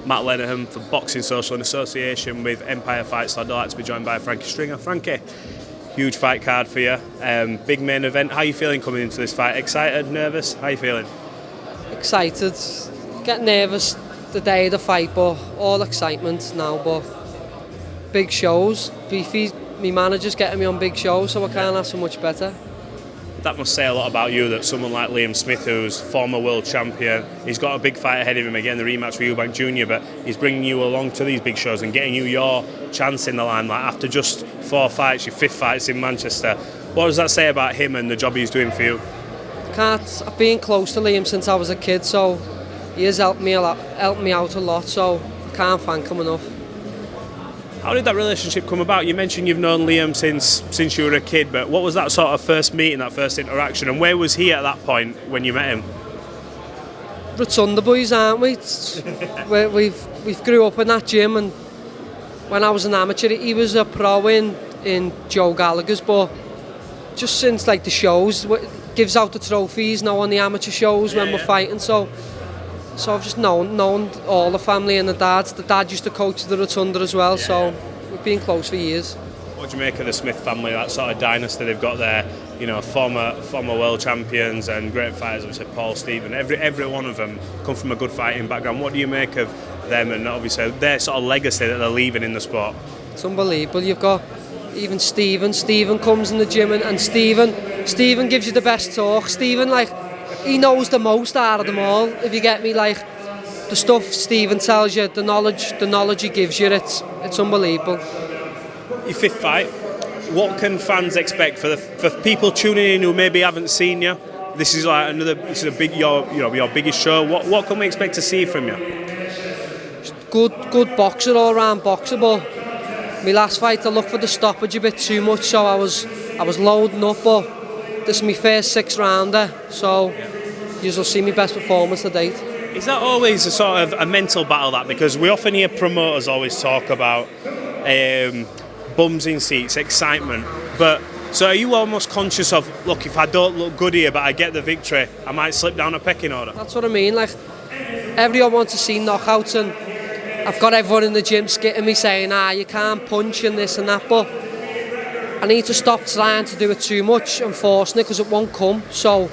Matt Lenihan for Boxing Social in association with Empire Fight. So I'd like to be joined by Frankie Stringer. Frankie, huge fight card for you, big main event. How are you feeling coming into this fight? Excited, nervous? How are you feeling? Excited, get nervous the day of the fight, but all excitement now. But big shows, my manager's getting me on big shows, so I can't ask for much better. That must say a lot about you, that someone like Liam Smith, who's former world champion, he's got a big fight ahead of him again, the rematch with Eubank Jr., but he's bringing you along to these big shows and getting you your chance in the limelight after just 4 fights, your 5th fights in Manchester. What does that say about him and the job he's doing for you? I've been close to Liam since I was a kid, so he has helped me out a lot, so I can't thank him enough. How did that relationship come about? You mentioned you've known Liam since you were a kid, but what was that sort of first meeting, that first interaction, and where was he at that point when you met him? Rotunda boys, aren't we? We've grew up in that gym, and when I was an amateur, he was a pro in Joe Gallagher's, but just since like the shows, gives out the trophies now on the amateur shows when we're fighting, so I've just known all the family and the dad. The dad used to coach the Rotunda as well, so we've been close for years. What do you make of the Smith family, that sort of dynasty they've got there? You know, former world champions and great fighters, obviously Paul, Stephen, every one of them come from a good fighting background. What do you make of them and obviously their sort of legacy that they're leaving in the sport? It's unbelievable. You've got even Stephen comes in the gym and Stephen gives you the best talk. Stephen, like, he knows the most out of them all, if you get me. Like, the stuff Stephen tells you, the knowledge he gives you, it's unbelievable. Your 5th fight, what can fans expect for people tuning in who maybe haven't seen you? This is like this is a big your biggest show. What can we expect to see from you? Good boxer, all round boxer, but my last fight I looked for the stoppage a bit too much, so I was loading up, but this is my first 6th rounder, so you'll see my best performance to date. Is that always a sort of a mental battle, that? Because we often hear promoters always talk about bums in seats, excitement, but so are you almost conscious of, look, if I don't look good here but I get the victory, I might slip down a pecking order? That's what I mean. Like, everyone wants to see knockouts, and I've got everyone in the gym skitting me saying, you can't punch and this and that, but I need to stop trying to do it too much and forcing it, because it won't come. So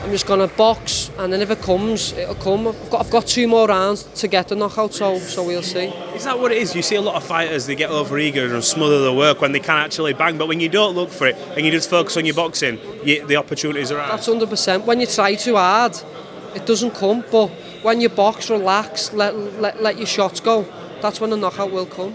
I'm just going to box, and then if it comes, it'll come. I've got 2 more rounds to get the knockout, so we'll see. Is that what it is? You see a lot of fighters, they get over-eager and smother the work when they can actually bang, but when you don't look for it and you just focus on your boxing, the opportunities are out. That's 100%. When you try too hard, it doesn't come, but when you box, relax, let your shots go, that's when the knockout will come.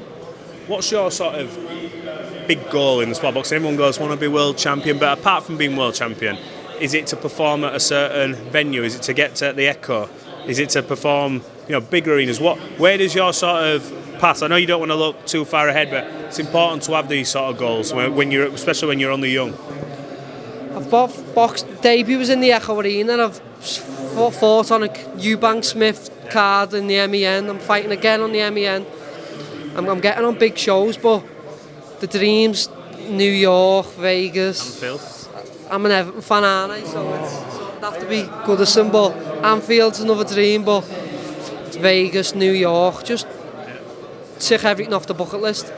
What's your sort of big goal in the sport boxing? Everyone goes, want to be world champion, but apart from being world champion, is it to perform at a certain venue? Is it to get to the Echo? Is it to perform, big arenas? Where does your sort of path? I know you don't want to look too far ahead, but it's important to have these sort of goals especially when you're only young. I've boxed debuts in the Echo Arena. I've fought on a Eubank Smith card in the MEN. I'm fighting again on the MEN. I'm getting on big shows, but the dreams, New York, Vegas. Anfield. I'm an Everton fan, aren't I? So it'd have to be Goodison, but Anfield's another dream, but it's Vegas, New York, just tick everything off the bucket list.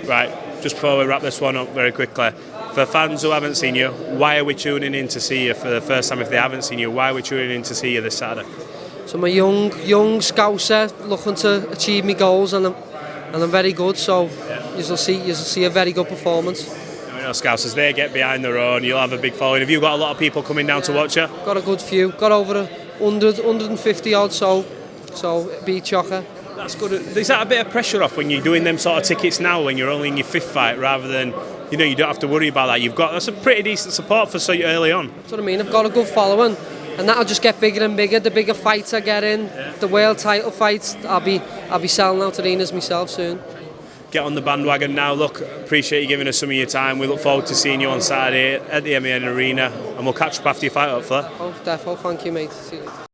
Right, just before we wrap this one up very quickly, for fans who haven't seen you, why are we tuning in to see you for the first time? If they haven't seen you, why are we tuning in to see you this Saturday? So I'm a young scouser looking to achieve my goals, and I'm very good, so you'll see a very good performance. Scousers, they get behind their own, you'll have a big following. Have you got a lot of people coming down to watch you? Got a good few, got over 150 odd, so it'd be a chocker. That's good. Is that a bit of pressure off when you're doing them sort of tickets now, when you're only in your 5th fight, rather than, you don't have to worry about that? That's a pretty decent support for so early on. That's what I mean, I've got a good following, and that'll just get bigger and bigger. The bigger fights I get in, the world title fights, I'll be selling out arenas myself soon. Get on the bandwagon now. Look, appreciate you giving us some of your time. We look forward to seeing you on Saturday at the MEN Arena, and we'll catch up after your fight, hopefully. Oh, definitely. Thank you, mate. See you later.